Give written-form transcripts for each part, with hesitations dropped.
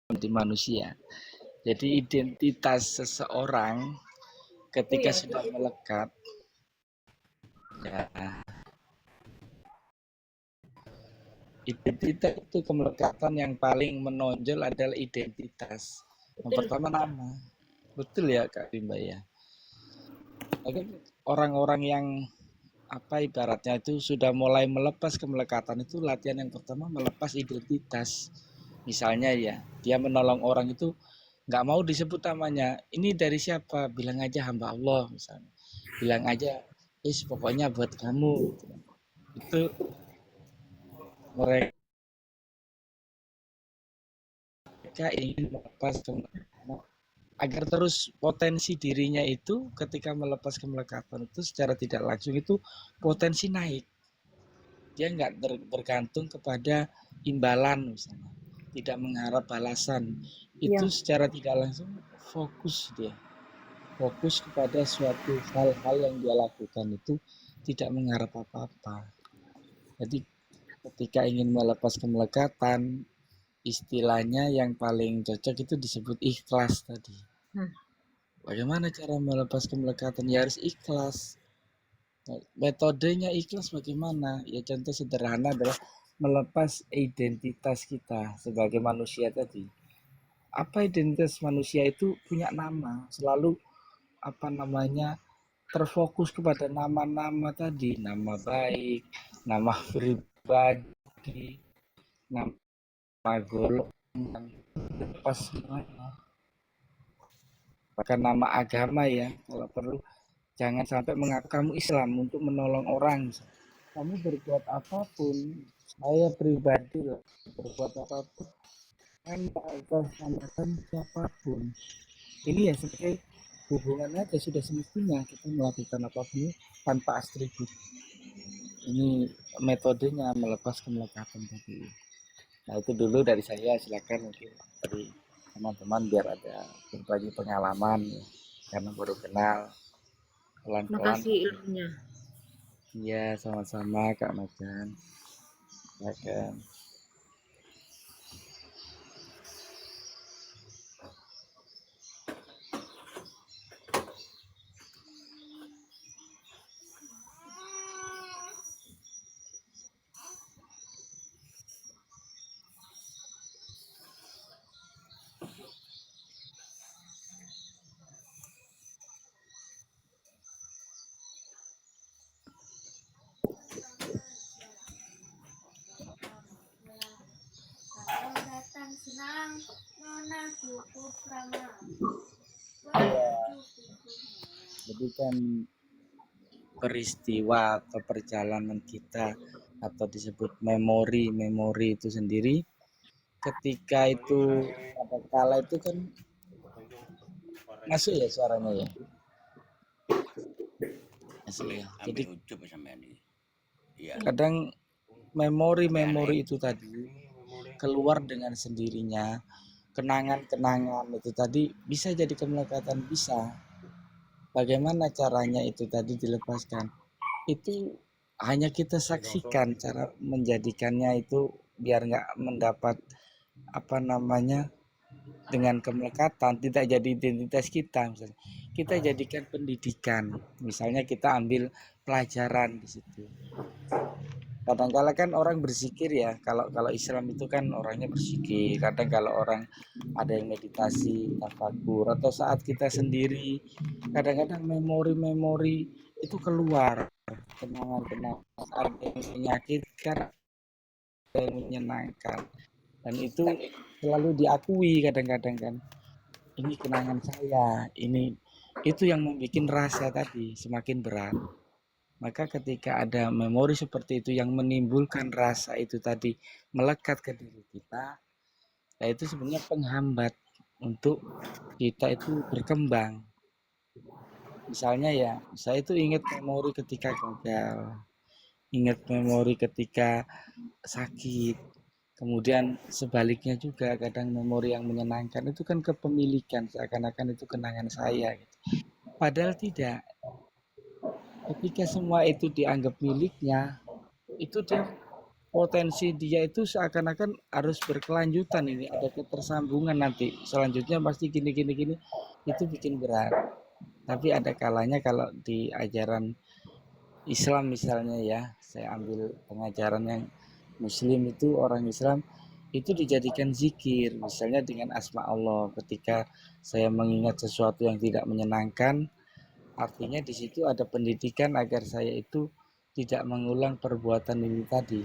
di manusia. Jadi identitas seseorang ketika sudah melekat, ya, identitas itu kemelekatan yang paling menonjol adalah identitas. Yang pertama nama. Betul ya Kak Rimba ya. Orang-orang yang ibaratnya itu sudah mulai melepas kemelekatan itu latihan yang pertama melepas identitas. Misalnya ya, dia menolong orang itu nggak mau disebut namanya. Ini dari siapa? Bilang aja hamba Allah misalnya. Bilang aja, pokoknya buat kamu. Itu mereka ingin melepas agar terus potensi dirinya itu ketika melepas kemelekatan itu secara tidak langsung itu potensi naik. Dia nggak bergantung kepada imbalan misalnya, tidak mengharap balasan. Itu secara tidak langsung fokus kepada suatu hal-hal yang dia lakukan itu tidak mengharap apa-apa. Jadi ketika ingin melepas kemelekatan, istilahnya yang paling cocok itu disebut ikhlas tadi. Bagaimana cara melepas kemelekatan? Ya harus ikhlas. Metodenya ikhlas bagaimana? Ya contoh sederhana adalah melepas identitas kita sebagai manusia tadi. Apa identitas manusia itu punya nama, selalu terfokus kepada nama-nama tadi, nama baik, nama pribadi, nama golongan, lepas semuanya. Bahkan nama agama ya, kalau perlu jangan sampai mengaku kamu Islam untuk menolong orang. Kamu berbuat apapun, saya pribadi lah, berbuat apapun, kan atas siapapun. Ini ya sebagai hubungan aja sudah semestinya kita melakukan apapun tanpa atribut. Ini metodenya melepas kemelekatan tadi. Nah itu dulu dari saya, silakan mungkin dari teman-teman biar ada berbagi pengalaman ya, karena baru kenal pelan-pelan. Makasih ilmunya. Iya sama-sama Kak Macan. Silakan. Senang nona cukup ramah. Jadi kan peristiwa atau perjalanan kita atau disebut memori itu sendiri ketika itu pada kala itu kan masuk ya suaranya ya. Masuk ya. Jadi kadang memori itu tadi keluar dengan sendirinya, kenangan-kenangan itu tadi bisa jadi kemelekatan, bisa. Bagaimana caranya itu tadi dilepaskan? Itu hanya kita saksikan cara menjadikannya itu biar nggak mendapat dengan kemelekatan, tidak jadi identitas kita. Misalnya kita jadikan pendidikan, misalnya kita ambil pelajaran di situ. Kadang-kala kan orang berzikir ya, kalau Islam itu kan orangnya berzikir. Kadang kalau orang ada yang meditasi, tafakur, atau saat kita sendiri, kadang-kadang memori-memori itu keluar, kenangan-kenangan, ada yang menyakitkan, ada yang menyenangkan, dan itu selalu diakui kadang-kadang kan. Ini kenangan saya, ini itu yang membuat rasa tadi semakin berat. Maka ketika ada memori seperti itu yang menimbulkan rasa itu tadi melekat ke diri kita, nah itu sebenarnya penghambat untuk kita itu berkembang. Misalnya ya, saya itu ingat memori ketika gagal, ingat memori ketika sakit, kemudian sebaliknya juga kadang memori yang menyenangkan itu kan kepemilikan, seakan-akan itu kenangan saya gitu. Padahal tidak. Ketika semua itu dianggap miliknya, itu dia potensi dia itu seakan-akan harus berkelanjutan, ini ada ketersambungan nanti selanjutnya pasti gini gini gini, itu bikin berat. Tapi ada kalanya kalau di ajaran Islam misalnya ya, saya ambil pengajaran yang Muslim, itu orang Islam itu dijadikan zikir, misalnya dengan asma Allah. Ketika saya mengingat sesuatu yang tidak menyenangkan, artinya di situ ada pendidikan agar saya itu tidak mengulang perbuatan ini tadi.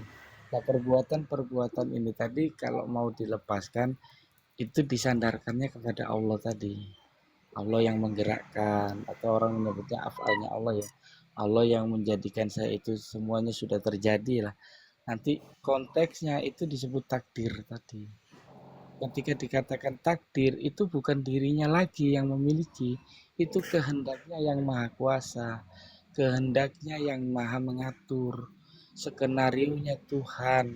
Nah, perbuatan-perbuatan ini tadi kalau mau dilepaskan itu disandarkannya kepada Allah tadi. Allah yang menggerakkan, atau orang menyebutnya afalnya Allah ya. Allah yang menjadikan saya itu semuanya sudah terjadi lah. Nanti konteksnya itu disebut takdir tadi. Ketika dikatakan takdir, itu bukan dirinya lagi yang memiliki, itu kehendaknya yang maha kuasa, kehendaknya yang maha mengatur, skenarionya Tuhan,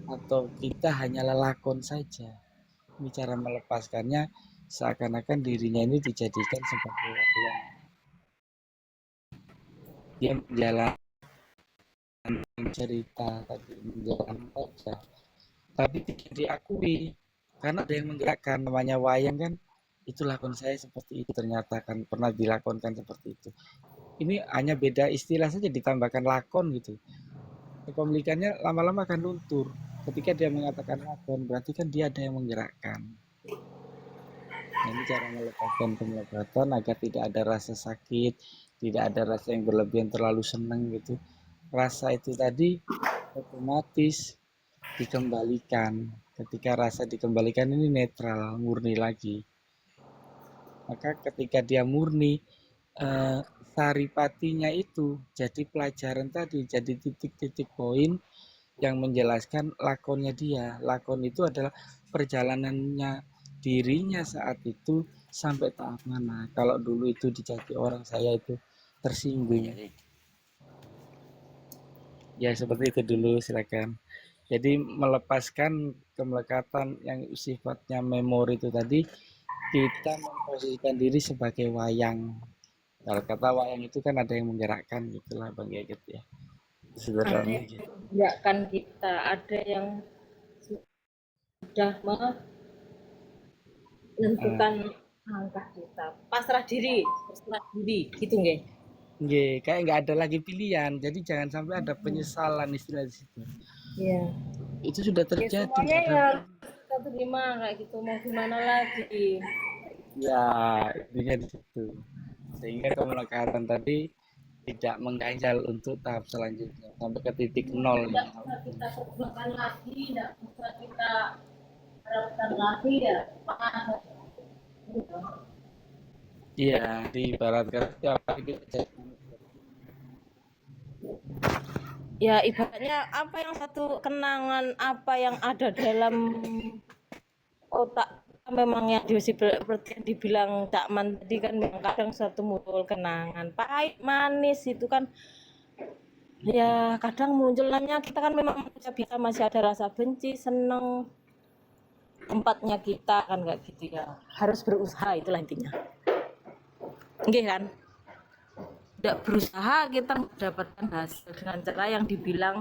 atau kita hanya lelakon saja. Ini cara melepaskannya, seakan-akan dirinya ini dijadikan sebagai yang dia menjalankan cerita tadi, menjalankan saja, tapi tidak diakui karena ada yang menggerakkan. Namanya wayang kan, itu lakon saya seperti itu, ternyata kan pernah dilakonkan seperti itu. Ini hanya beda istilah saja, ditambahkan lakon gitu, kepemilikannya lama-lama akan luntur. Ketika dia mengatakan lakon, berarti kan dia ada yang menggerakkan. Nah, ini cara melepaskan kemelekatan agar tidak ada rasa sakit, tidak ada rasa yang berlebihan terlalu senang gitu. Rasa itu tadi otomatis dikembalikan. Ketika rasa dikembalikan ini netral, murni lagi. Maka ketika dia murni, eh, saripatinya itu jadi pelajaran tadi, jadi titik-titik poin yang menjelaskan lakonnya dia. Lakon itu adalah perjalanannya dirinya saat itu sampai tahap mana. Kalau dulu itu dicaci orang, saya itu tersinggung. Ya seperti itu dulu, silakan. Jadi melepaskan kemelekatan yang sifatnya memori itu tadi, kita memposisikan diri sebagai wayang. Kalau kata wayang itu kan ada yang menggerakkan gitulah Bang Geget ya. Ada Sederhananya yang gitu. mengerjakan kita, ada yang sudah Ah, menentukan langkah kita. Pasrah diri, berserah diri, gitu nggih. nggih, kayak nggak ada lagi pilihan. Jadi jangan sampai ada penyesalan istilah di situ. Iya. Itu sudah Ya terjadi, semuanya nggak ada. ya harus kita terima kayak gitu, mau gimana lagi. Ya, intinya di situ. Sehingga kemelekatan tadi tidak mengganjal untuk tahap selanjutnya sampai ke titik nol Tidak ya. bisa kita perjuangkan lagi, tidak bisa kita harapkan lagi ya. Iya, diibaratkan setiap hari kita jadi Ya ibaratnya apa yang satu kenangan apa yang ada dalam otak memang yang seperti yang dibilang Cak Man tadi kan memang kadang satu muncul kenangan pahit manis itu kan ya kadang muncul namanya kita kan memang manusia biasa masih ada rasa benci seneng tempatnya kita kan nggak gitu ya harus berusaha itulah intinya enggak kan tidak berusaha kita mendapatkan hasil dengan cara yang dibilang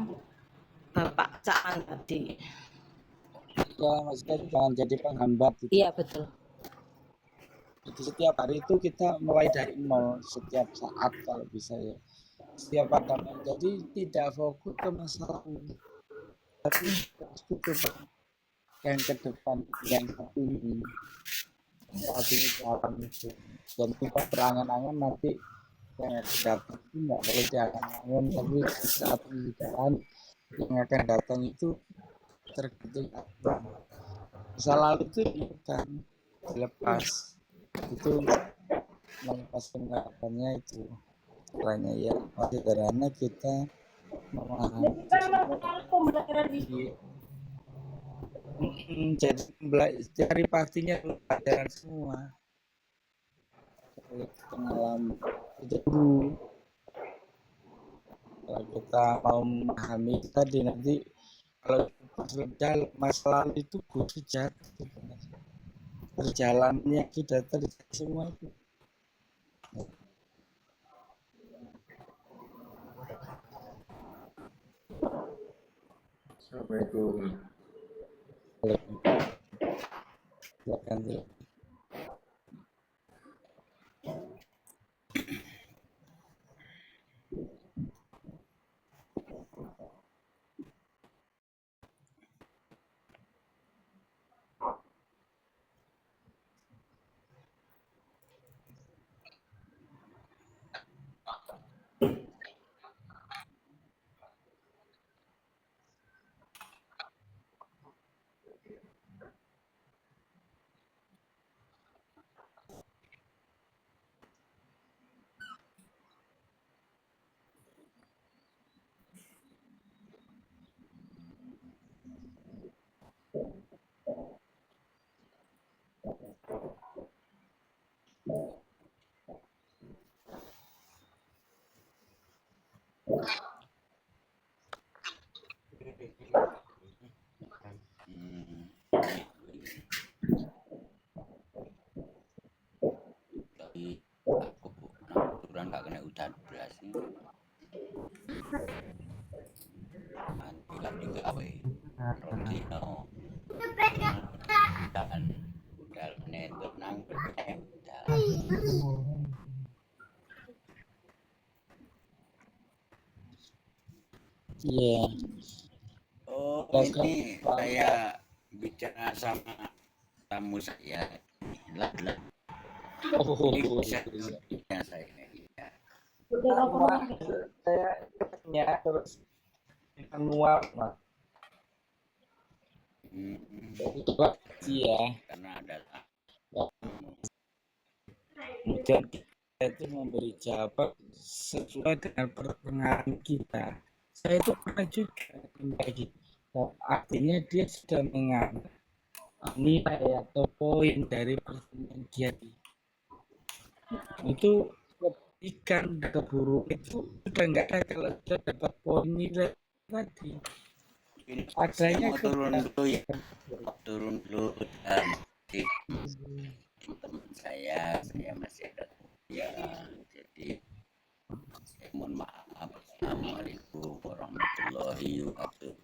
Bapak Cak Man tadi ya, maksudnya jangan jadi penghambat gitu. iya betul Jadi setiap hari itu kita mulai dari nol setiap saat kalau bisa ya. Setiap ada jadi tidak fokus ke masalah ini, tapi fokus ke yang ke depan, yang saat ini. Saat ini jalan itu. Dan kita berangan-angan nanti yang akan datang itu nggak perlu diangan-angan, tapi saat ini jalan yang akan datang itu tergantung apa. Masa lalu itu bukan dilepas, itu melepaskan harapannya itu caranya ya sederhana kita memahami itu semua. Jadi cari pastinya pelajaran semua, pengalaman itu dulu. Kalau kita mau memahami tadi nanti, kalau pas masa lalu itu guru sejati, perjalanannya sudah terjadi semua itu. Assalamualaikum. Silakan dulu. Tapi aku kebetulan gak kena hujan beras nih. Nanti lagi gawe roti no. Dan udah netuk nang berkene jalan. Iya. Oh, Terus ini Pak, saya bicara sama tamu saya. Lah, oh, ini bisa ya saya ini. Ya. Pak, saya tanya terus menguap, Pak. Jadi Pak, iya. Karena ada Dan kita itu memberi jawaban sesuai dengan pertengahan kita. Saya itu pernah juga membagi. Artinya dia sudah mengambil nilai atau poin dari pertemuan dia. Itu kebaikan dan keburukan itu sudah nggak ada kalau sudah dapat poin nilai tadi. ini Adanya mau turun dulu ya. Turun dulu dan teman saya masih ada ya, jadi saya mohon maaf. Assalamualaikum warahmatullahi wabarakatuh.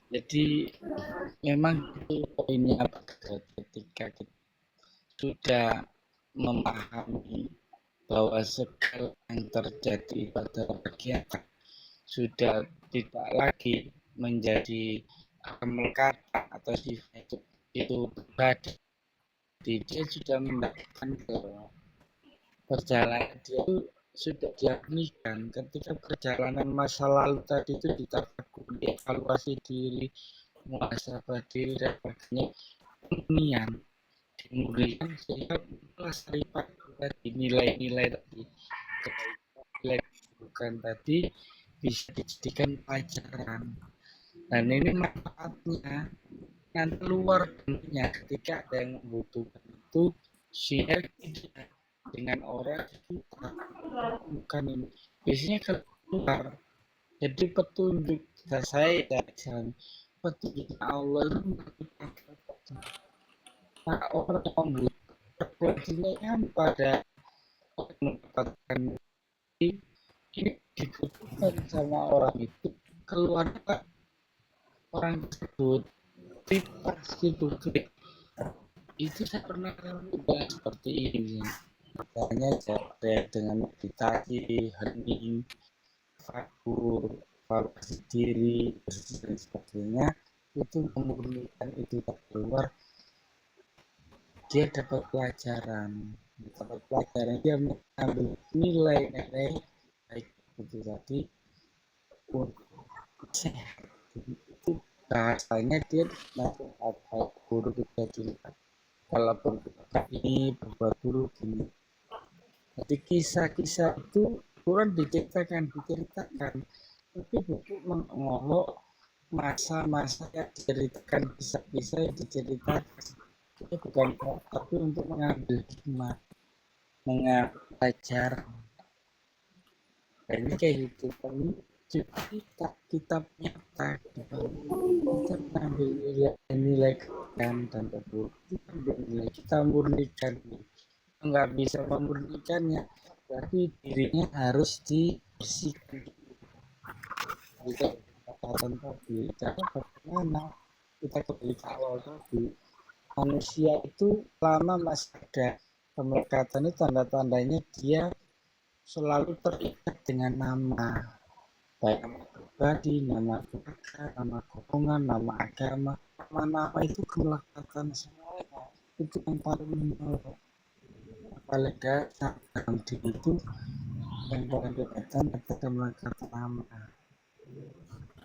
Jadi memang itu poinnya ketika kita sudah memahami bahwa segala yang terjadi pada kegiatan sudah tidak lagi menjadi amal kata atau sifat itu berada. Dia sudah mendapatkan bahwa perjalanan dia itu sudah diagnikan ketika perjalanan masa lalu tadi itu ditafakuri, evaluasi diri, muhasabah diri dan sebagainya, kemudian dimulaikan sehingga melestari tadi nilai-nilai tadi, nilai bukan tadi bisa dijadikan pelajaran. Dan ini manfaatnya nanti luar tentunya ketika ada yang membutuhkan itu sinergi dengan orang kita, bukan ini biasanya keluar. Jadi petunjuk saya dari jalan petunjuk Allah itu orang yang membutuhkan pada mendapatkan ini dibutuhkan sama orang itu keluar orang tersebut pas gitu. Itu saya pernah coba seperti ini, misalnya dengan meditasi, hening, fakur, evaluasi diri, dan sebagainya, itu memurnikan itu keluar, dia dapat pelajaran, dia mengambil nilai-nilai baik itu tadi untuk sehat. Itu bahasanya dia nanti apa buruk jadi kalau berbuat ini berbuat buruk ini. Jadi kisah-kisah itu kurang diceritakan, tapi buku mengolok masa-masa yang diceritakan, kisah-kisah yang diceritakan itu bukan tapi untuk mengambil hikmah, mengambil pelajaran. Ini kayak gitu. Kita kitabnya tadi kita mengambil nilai kebaikan dan keburukan, kita murnikan nggak bisa memurnikannya, berarti dirinya harus dibersihkan. Jika kekerasan tadi, karena bagaimana kita kembali ke awal tadi, manusia itu lama masih ada pemekatan itu tanda-tandanya dia selalu terikat dengan nama, baik nama pribadi, nama keluarga, nama golongan, nama agama. Nama-nama itu kelekatan semuanya. Itu yang paling menolak. Apalagi dalam diri itu yang paling kelihatan adalah melekatan nama.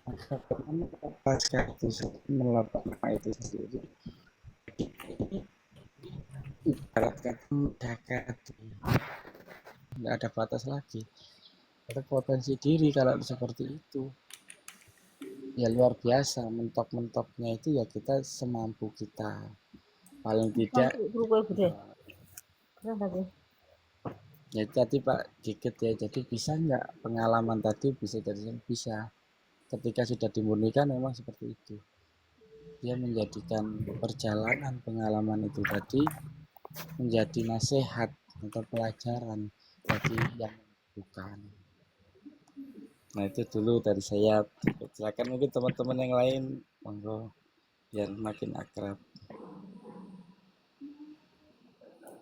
Maka bagaimana pasca itu melakukan nama itu sendiri. Ini ibarat kata mendekati, nggak ada batas lagi. Ada potensi diri kalau seperti itu. Ya luar biasa, mentok-mentoknya itu ya kita semampu kita. Paling tidak, Berubah bude. Kenapa sih? ya tadi Pak Gigit ya, jadi bisa nggak pengalaman tadi bisa jadi bisa. Ketika sudah dimurnikan memang seperti itu. Dia menjadikan perjalanan pengalaman itu tadi menjadi nasihat atau pelajaran bagi yang bukan. Nah itu dulu dari saya. Silakan mungkin teman-teman yang lain, monggo biar makin akrab.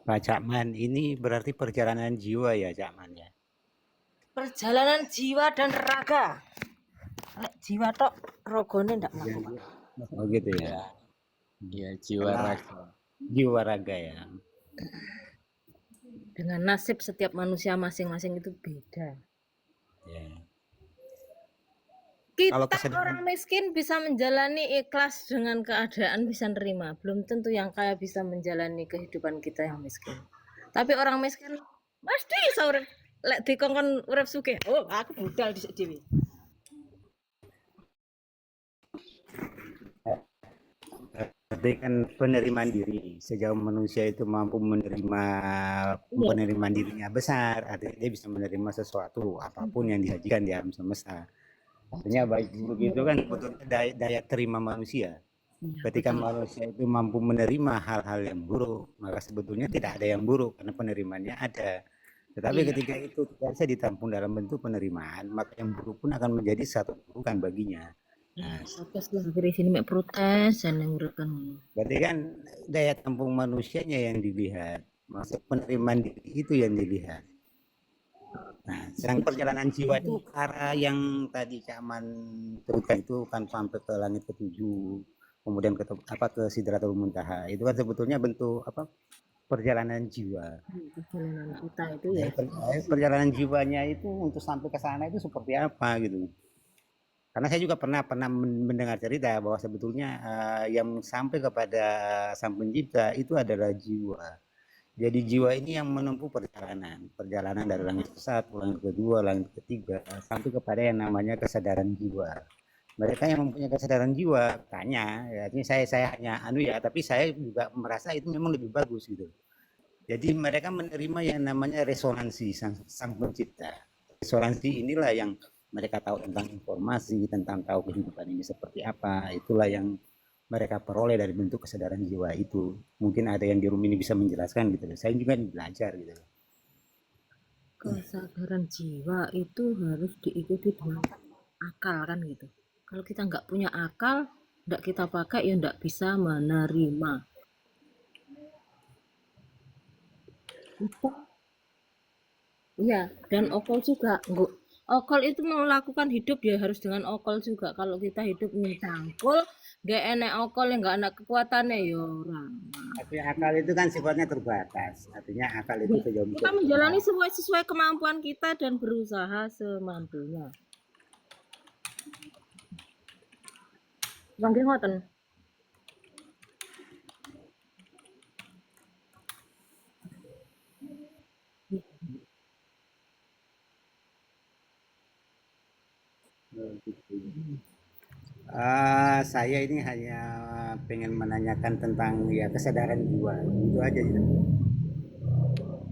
Pak Cakman, ini berarti perjalanan jiwa ya Cakman ya? Perjalanan jiwa dan raga. Lek jiwa tok rogone ndak Iya, mampu. iya. Oh gitu ya. Ya, ya jiwa Karena raga. jiwa raga ya. Dengan nasib setiap manusia masing-masing itu beda. Ya. Kalau Kita kesadaran orang miskin bisa menjalani ikhlas dengan keadaan bisa nerima. Belum tentu yang kaya bisa menjalani kehidupan kita yang miskin. Tapi orang miskin mesti iso urip. Lek dikongkon urip sugih. Oh, aku budal dhisik dhewe. berarti kan penerimaan diri, sejauh manusia itu mampu menerima Iya. penerimaan dirinya besar, artinya dia bisa menerima sesuatu apapun yang disajikan di alam semesta. Artinya baik buruk itu kan sebetulnya daya terima manusia. Iya, Ketika betul. manusia itu mampu menerima hal-hal yang buruk, maka sebetulnya tidak ada yang buruk karena penerimaannya ada. Tetapi Iya. ketika itu tidak bisa ditampung dalam bentuk penerimaan, maka yang buruk pun akan menjadi satu keburukan baginya. Nah, Protes lah akhirnya sini mek protes dan yang urutan ngono. berarti kan daya tampung manusianya yang dilihat, maksud penerimaan diri itu yang dilihat. Nah, sedang perjalanan jiwa itu arah yang tadi Caman teruskan itu kan sampai ke langit ketujuh, kemudian ke Sidratul Muntaha. Itu kan sebetulnya bentuk apa? Perjalanan jiwa. Perjalanan kita itu ya. Perjalanan jiwanya itu untuk sampai ke sana itu seperti apa gitu. Karena saya juga pernah mendengar cerita bahwa sebetulnya yang sampai kepada Sang Pencipta itu adalah jiwa. Jadi jiwa ini yang menempuh perjalanan dari langit ke-1, langit kedua, langit ketiga, sampai kepada yang namanya kesadaran jiwa. Mereka yang mempunyai kesadaran jiwa, tanya, ya, ini saya hanya tapi saya juga merasa itu memang lebih bagus gitu. Jadi mereka menerima yang namanya resonansi sang pencipta. Resonansi inilah yang mereka tahu tentang informasi, tentang tahu kehidupan ini seperti apa. Itulah yang mereka peroleh dari bentuk kesadaran jiwa itu. Mungkin ada yang di room ini bisa menjelaskan gitu. Saya juga belajar gitu. Kesadaran jiwa itu harus diikuti dengan akal kan gitu. Kalau kita nggak punya akal, nggak kita pakai ya nggak bisa menerima. Iya, dan okol juga. Okol itu melakukan hidup ya harus dengan okol juga. Kalau kita hidup nih cangkul, gak enak okol yang nggak enak kekuatannya ya orang. Tapi akal itu kan sifatnya terbatas. Artinya akal itu sejauh Kita menjalani sesuai kemampuan kita dan berusaha semampunya. Bang ngoten. Saya ini hanya pengen menanyakan tentang ya kesadaran jiwa itu aja gitu.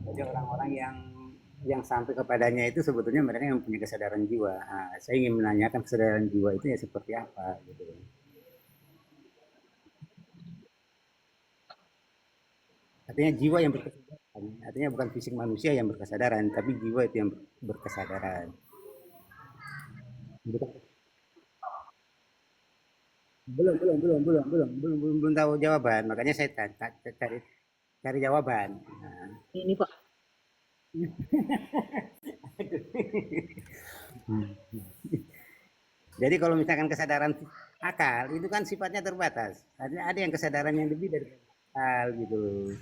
Jadi orang-orang yang sampai kepadanya itu sebetulnya mereka yang punya kesadaran jiwa. Saya ingin menanyakan kesadaran jiwa itu ya seperti apa gitu. Artinya jiwa yang berkesadaran. Artinya bukan fisik manusia yang berkesadaran, tapi jiwa itu yang berkesadaran. Belum tahu jawaban, makanya saya cari cari jawaban. Nah, Ini Pak. jadi kalau misalkan kesadaran akal itu kan sifatnya terbatas. Ada yang kesadaran yang lebih dari akal gitu loh.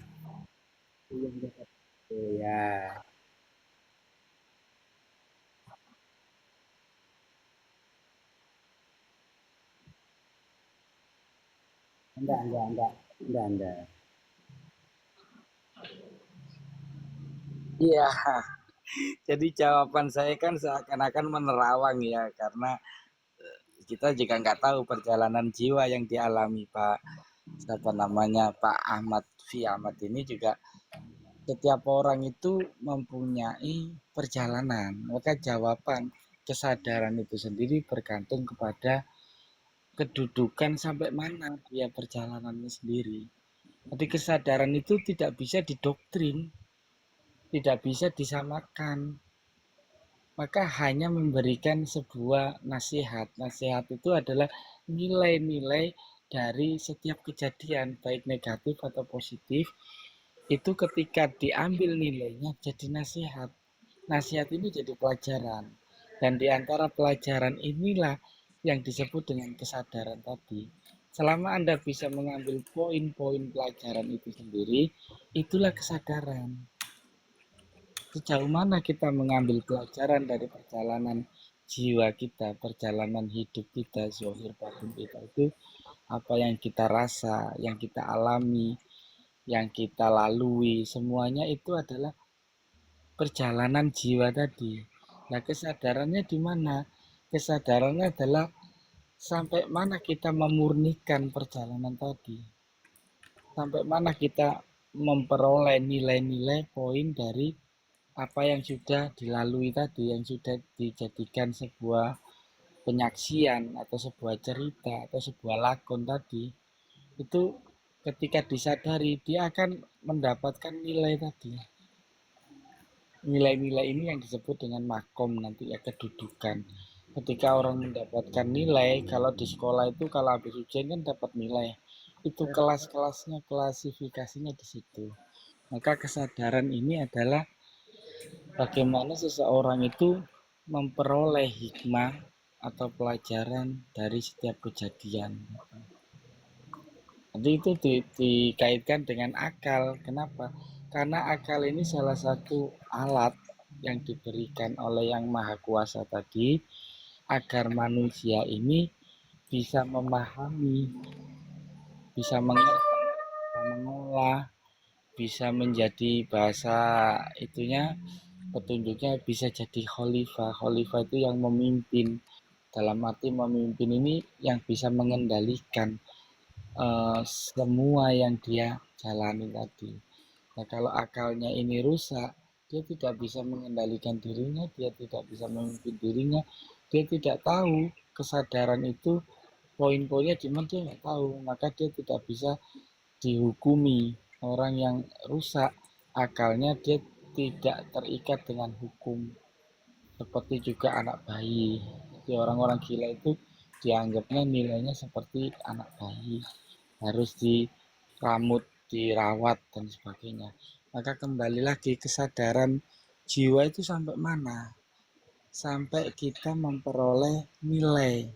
Ya, enggak. Iya, jadi jawaban saya kan seakan-akan menerawang ya, karena kita juga nggak tahu perjalanan jiwa yang dialami Pak siapa namanya Pak Ahmad V. Ahmad ini juga setiap orang itu mempunyai perjalanan, maka jawaban kesadaran itu sendiri bergantung kepada kedudukan sampai mana dia perjalanannya sendiri. Jadi kesadaran itu tidak bisa didoktrin, tidak bisa disamakan, maka hanya memberikan sebuah nasihat. Nasihat itu adalah nilai-nilai dari setiap kejadian, baik negatif atau positif, itu ketika diambil nilainya jadi nasihat. Nasihat ini jadi pelajaran. Dan di antara pelajaran inilah yang disebut dengan kesadaran tadi. Selama Anda bisa mengambil poin-poin pelajaran itu sendiri, itulah kesadaran. Sejauh mana kita mengambil pelajaran dari perjalanan jiwa kita, perjalanan hidup kita, zohir batin kita itu, apa yang kita rasa, yang kita alami, yang kita lalui, semuanya itu adalah perjalanan jiwa tadi. Nah, kesadarannya di mana? Kesadarannya adalah sampai mana kita memurnikan perjalanan tadi. Sampai mana kita memperoleh nilai-nilai poin dari apa yang sudah dilalui tadi, yang sudah dijadikan sebuah penyaksian atau sebuah cerita atau sebuah lakon tadi, itu ketika disadari dia akan mendapatkan nilai tadi. Nilai-nilai ini yang disebut dengan makom nanti ya, kedudukan. Ketika orang mendapatkan nilai, kalau di sekolah itu kalau habis ujian kan dapat nilai. Itu kelas-kelasnya, klasifikasinya di situ. Maka kesadaran ini adalah bagaimana seseorang itu memperoleh hikmah atau pelajaran dari setiap kejadian. Jadi itu dikaitkan dengan akal. Kenapa? Karena akal ini salah satu alat yang diberikan oleh Yang Maha Kuasa tadi agar manusia ini bisa memahami, bisa mengerti, bisa mengolah, bisa menjadi bahasa itunya petunjuknya bisa jadi khalifah. Khalifah itu yang memimpin. Dalam arti memimpin ini yang bisa mengendalikan semua yang dia jalani tadi. Nah, kalau akalnya ini rusak, dia tidak bisa mengendalikan dirinya, dia tidak bisa memimpin dirinya, dia tidak tahu kesadaran itu poin-poinnya di mana dia nggak tahu, maka dia tidak bisa dihukumi. Orang yang rusak akalnya dia tidak terikat dengan hukum, seperti juga anak bayi. Jadi orang-orang gila itu dianggapnya nilainya seperti anak bayi, harus diramut, dirawat dan sebagainya. Maka kembali lagi kesadaran jiwa itu sampai mana? Sampai kita memperoleh nilai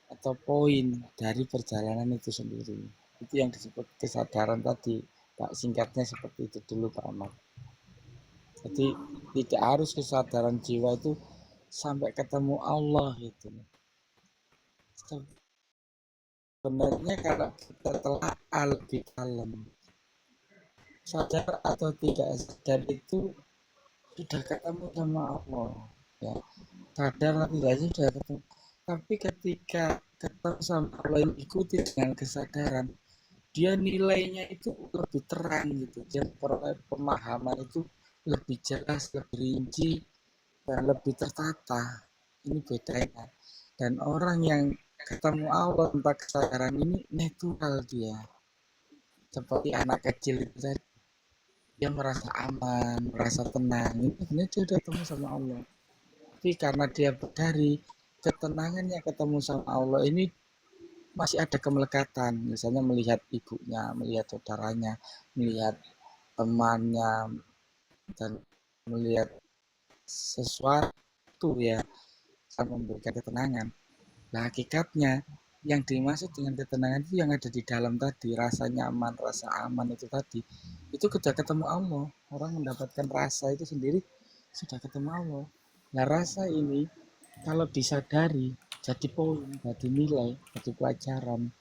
atau poin dari perjalanan itu sendiri. Itu yang disebut kesadaran tadi. Pak, singkatnya seperti itu dulu Pak Ahmad. Jadi tidak harus kesadaran jiwa itu sampai ketemu Allah gitu. Sebenarnya kalau kita telah lebih dalam, sadar atau tidak sadar itu sudah ketemu sama Allah. Ya, sadar atau tidak sudah ketemu. Tapi ketika ketemu sama Allah yang ikuti dengan kesadaran, dia nilainya itu lebih terang gitu. Dia peroleh pemahaman itu lebih jelas, lebih rinci, dan lebih tertata. Ini bedanya. Dan orang yang ketemu Allah tanpa kesadaran ini natural dia. Seperti anak kecil itu tadi. dia merasa aman, merasa tenang, itu sebenarnya dia udah ketemu sama Allah. Tapi karena dia dari ketenangannya ketemu sama Allah ini masih ada kemelekatan, misalnya melihat ibunya, melihat saudaranya, melihat temannya, dan melihat sesuatu ya akan memberikan ketenangan. Nah, hakikatnya yang dimaksud dengan ketenangan itu yang ada di dalam tadi, rasa nyaman, rasa aman itu tadi. Itu ketika ketemu Allah, orang mendapatkan rasa itu sendiri sudah ketemu Allah. Nah, rasa ini kalau disadari jadi poin, jadi nilai, jadi pelajaran,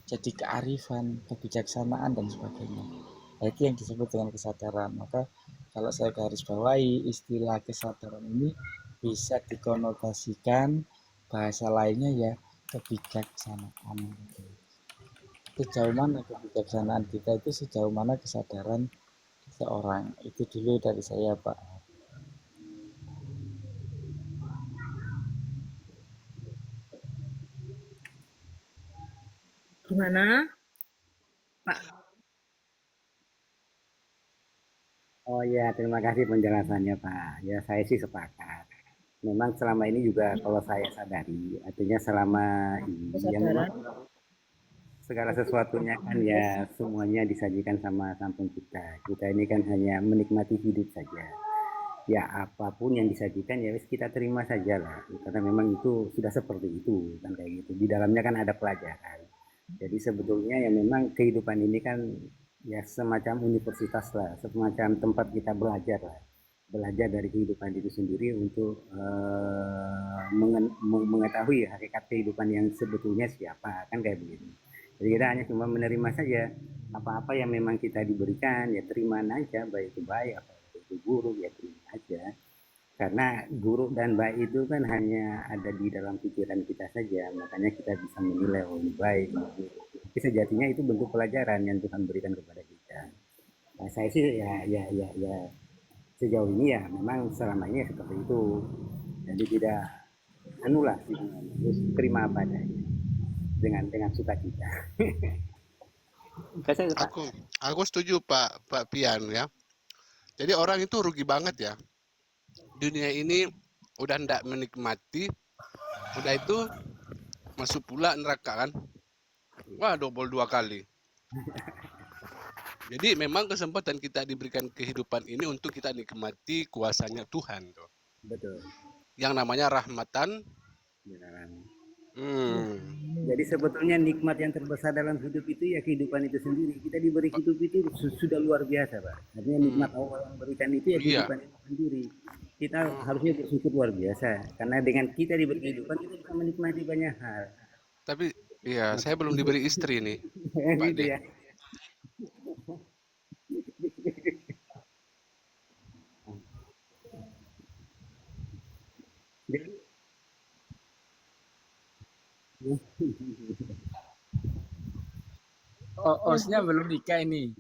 jadi kearifan, kebijaksanaan dan sebagainya. Nah, itu yang disebut dengan kesadaran. Maka kalau saya garis bawahi istilah kesadaran ini bisa dikonotasikan bahasa lainnya ya kebijaksanaan. Sejauh mana kebijaksanaan kita itu, sejauh mana kesadaran seorang. Itu dulu dari saya, Pak. Gimana, Pak? Oh ya, terima kasih penjelasannya Pak. Ya saya sih sepakat. Memang selama ini juga kalau saya sadari, artinya selama ini ya memang Kesadaran. segala sesuatunya kan ya semuanya disajikan sama Sang Pencipta. Kita ini kan hanya menikmati hidup saja. Ya apapun yang disajikan ya wis kita terima saja lah. Karena memang itu sudah seperti itu kan kayak gitu. Di dalamnya kan ada pelajaran. Jadi sebetulnya ya memang kehidupan ini kan ya semacam universitas lah, semacam tempat kita belajar lah. Belajar dari kehidupan itu sendiri untuk mengetahui hakikat kehidupan yang sebetulnya siapa kan kayak begitu. Jadi kita hanya cuma menerima saja apa-apa yang memang kita diberikan ya terima aja, baik itu baik apa itu buruk ya terima aja. Karena buruk dan baik itu kan hanya ada di dalam pikiran kita saja, makanya kita bisa menilai oh ini baik, ini buruk. Tapi sejatinya itu bentuk pelajaran yang Tuhan berikan kepada kita. Nah, saya sih ya sejauh ini ya memang selama ini seperti itu. Jadi tidak anulah terus terima apa adanya dengan sukacita. Saya Pak. Aku setuju Pak Pian ya. Jadi orang itu rugi banget ya. Dunia ini udah ndak menikmati, udah itu masuk pula neraka kan. Wah, double 2 kali. Jadi memang kesempatan kita diberikan kehidupan ini untuk kita nikmati kuasanya Tuhan tuh. Betul. Yang namanya rahmatan. Beneran. Hmm. Jadi sebetulnya nikmat yang terbesar dalam hidup itu ya kehidupan itu sendiri. Kita diberi hidup itu sudah luar biasa, Pak. Artinya nikmat Allah yang berikan itu ya Iya. kehidupan itu sendiri. Kita harusnya bersyukur luar biasa. Karena dengan kita diberi kehidupan kita bisa menikmati banyak hal. Tapi ya saya belum diberi istri nih, Pak Gitu De. ya. Jadi Osnya belum nikah ini.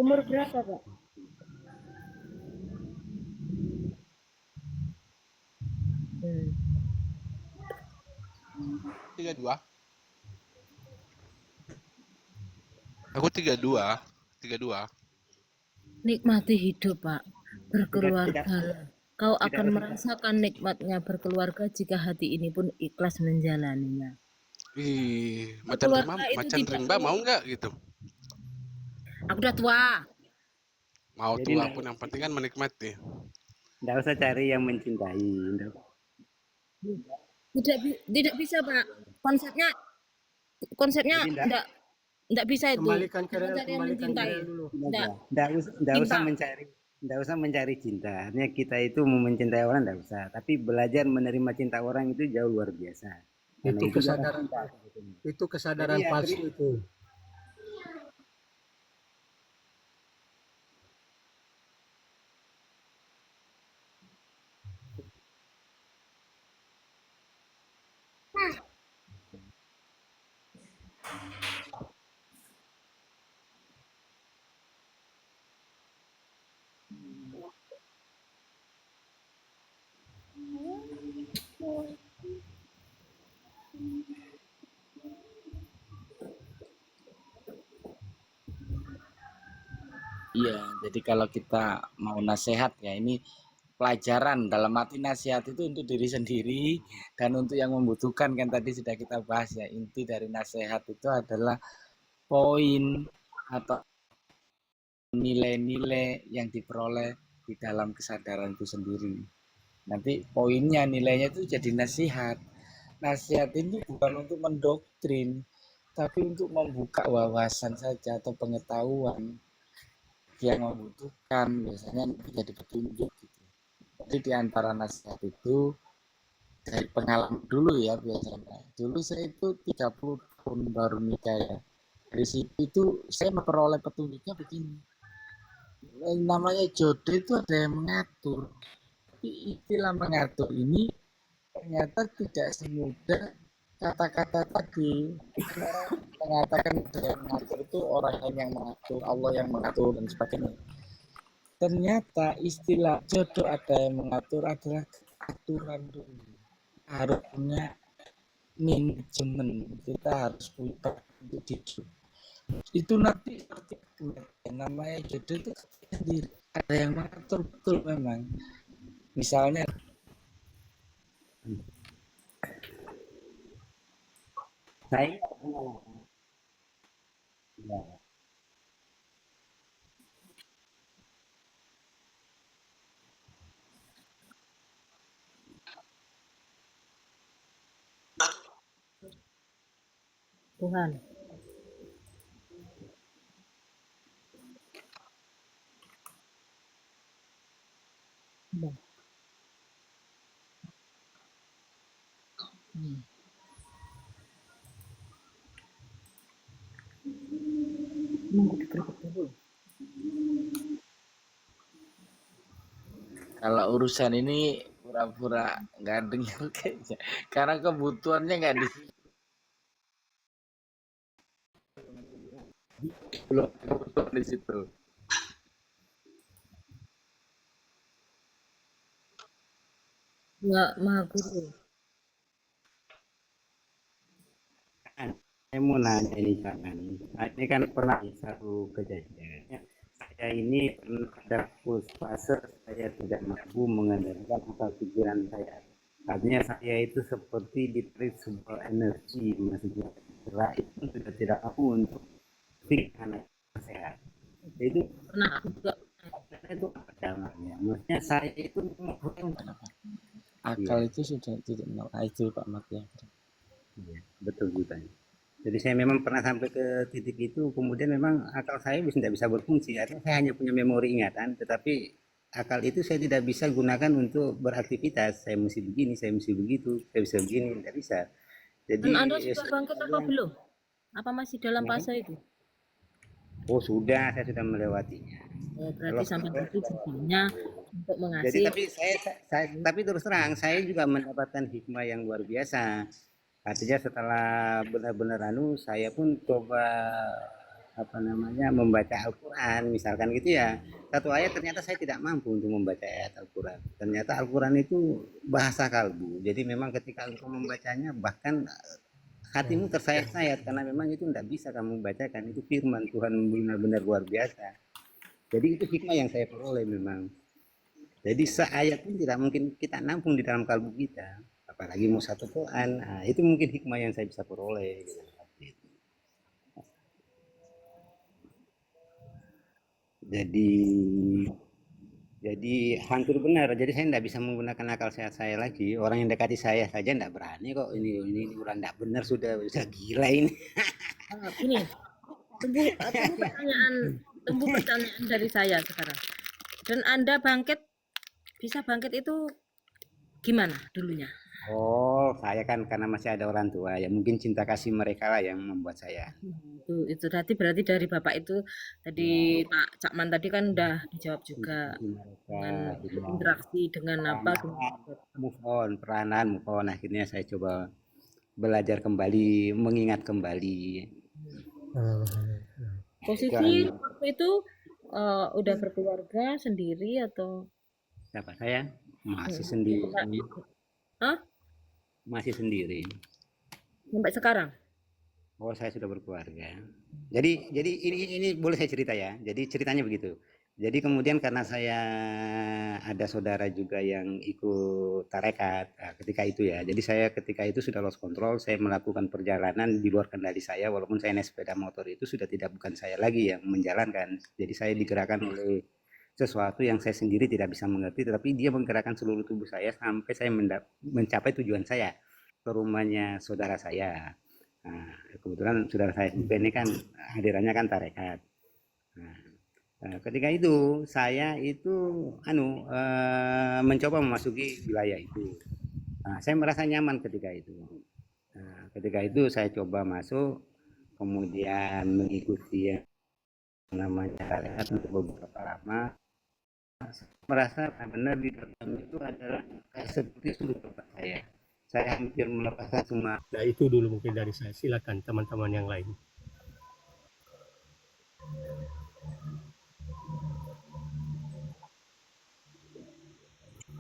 Umur berapa, Pak? Hmm. 32. Aku 32. 32. Nikmati hidup, Pak. Berkeluarga. Kau Tidak akan usah. merasakan nikmatnya berkeluarga jika hati ini pun ikhlas menjalaninya. Ih, Berkeluarga itu macan tidak rimba mau nggak gitu? Aku udah tua. Mau Jadi tua enggak, pun yang penting kan menikmati. enggak usah cari yang mencintai. Tidak bisa, Pak. Konsepnya Jadi enggak bisa itu. Kembalikan ke Jangan cari yang kembalikan mencintai. ke dulu. enggak usah Cinta. mencari. Enggak usah mencari cinta. Artinya kita itu mau mencintai orang enggak usah. Tapi belajar menerima cinta orang itu jauh luar biasa. Karena Itu itu kesadaran itu kesadaran Jadi ya, palsu itu. Iya, jadi kalau kita mau nasihat ya ini pelajaran dalam arti nasihat itu untuk diri sendiri dan untuk yang membutuhkan kan tadi sudah kita bahas ya inti dari nasihat itu adalah poin atau nilai-nilai yang diperoleh di dalam kesadaran itu sendiri. Nanti poinnya nilainya itu jadi nasihat. Nasihat ini bukan untuk mendoktrin, tapi untuk membuka wawasan saja atau pengetahuan yang membutuhkan biasanya jadi petunjuk gitu. Jadi di antara nasihat itu dari pengalaman dulu ya biasanya. Dulu saya itu 30 tahun baru nikah ya. Dari situ itu saya memperoleh petunjuknya begini. Namanya jodoh itu ada yang mengatur. Tapi istilah mengatur ini ternyata tidak semudah kata-kata tadi. Orang mengatakan ada yang mengatur itu orang lain yang mengatur, Allah yang mengatur dan sebagainya. Ternyata istilah jodoh ada yang mengatur adalah aturan dulu. Harus punya manajemen, kita harus punya untuk hidup. Itu nanti seperti namanya jodoh itu sendiri. Ada yang mengatur betul memang. Misalnya Saya ya, Tuhan. Bang. Nunggu digerebek dulu. kalau urusan ini pura-pura nggak dengar kayaknya. Karena kebutuhannya nggak di belum kebutuhan di situ. Nggak maha guru. kan, saya mau nanya ini jangan. Ini kan pernah satu kejadian. Ya, saya ini pernah ada fase saya tidak mampu mengendalikan akal pikiran saya. Artinya saya itu seperti ditarik sebuah energi, maksudnya gerak itu sudah tidak mampu untuk fix anak sehat. Itu Pernah aku juga. itu apa namanya? Maksudnya saya itu kurang. Akal itu sudah tidak mau. Itu Pak Mat ya. Iya, betul juga. Jadi saya memang pernah sampai ke titik itu, kemudian memang akal saya tidak bisa berfungsi. Artinya saya hanya punya memori ingatan, tetapi akal itu saya tidak bisa gunakan untuk beraktivitas. Saya mesti begini, saya mesti begitu, saya bisa begini, tidak bisa. Dan Jadi Anda sudah bangkit apa belum? Apa masih dalam fase itu? oh sudah, saya sudah melewatinya. Oh, Kalau berarti sampai tadi tujuannya untuk jadi mengasih. tapi terus terang saya juga mendapatkan hikmah yang luar biasa. Artinya setelah benar-benar saya pun coba apa namanya membaca Al-Quran misalkan gitu ya. Satu ayat ternyata saya tidak mampu untuk membaca ayat Al-Quran. Ternyata Al-Quran itu bahasa kalbu. Jadi memang ketika engkau membacanya bahkan hatimu tersayat-sayat karena memang itu tidak bisa kamu bacakan. Itu firman Tuhan benar-benar luar biasa. Jadi itu hikmah yang saya peroleh memang. Jadi seayat pun tidak mungkin kita nampung di dalam kalbu kita. Apalagi mau satu Quran. Nah, itu mungkin hikmah yang saya bisa peroleh. Gitu. Jadi jadi hampir benar. Jadi saya tidak bisa menggunakan akal sehat saya lagi. Orang yang dekati saya saja tidak berani kok. Ini udah tidak benar sudah gila ini. Ini tunggu pertanyaan dari saya sekarang. Dan Anda bisa bangkit itu gimana dulunya? Oh, saya kan karena masih ada orang tua ya mungkin cinta kasih mereka lah yang membuat saya. Itu berarti dari Bapak itu tadi Ya, Pak Cakman tadi kan udah dijawab juga mereka dengan akhirnya interaksi dengan apa perlahan move on akhirnya saya coba belajar kembali mengingat kembali. posisi waktu itu udah berkeluarga sendiri atau Siapa saya masih sendiri Hah? masih sendiri Sampai sekarang? Oh, saya sudah berkeluarga. Jadi ini boleh saya cerita ya. Jadi ceritanya begitu. Jadi kemudian karena saya ada saudara juga yang ikut tarekat ketika itu ya. Jadi saya ketika itu sudah lost control, saya melakukan perjalanan di luar kendali saya walaupun saya naik sepeda motor itu sudah tidak bukan saya lagi yang menjalankan. Jadi saya digerakkan oleh sesuatu yang saya sendiri tidak bisa mengerti, tetapi dia menggerakkan seluruh tubuh saya sampai saya mencapai tujuan saya ke rumahnya saudara saya. Nah, kebetulan saudara saya juga ini kan hadirannya kan tarekat. Nah, ketika itu saya itu mencoba memasuki wilayah itu. Nah, saya merasa nyaman ketika itu. Nah, ketika itu saya coba masuk, kemudian mengikuti yang namanya tarekat untuk beberapa lama. Merasa benar di dalam itu adalah kayak seperti sudut tempat saya. Saya hampir melepaskan semua. Nah, itu dulu mungkin dari saya. Silakan teman-teman yang lain.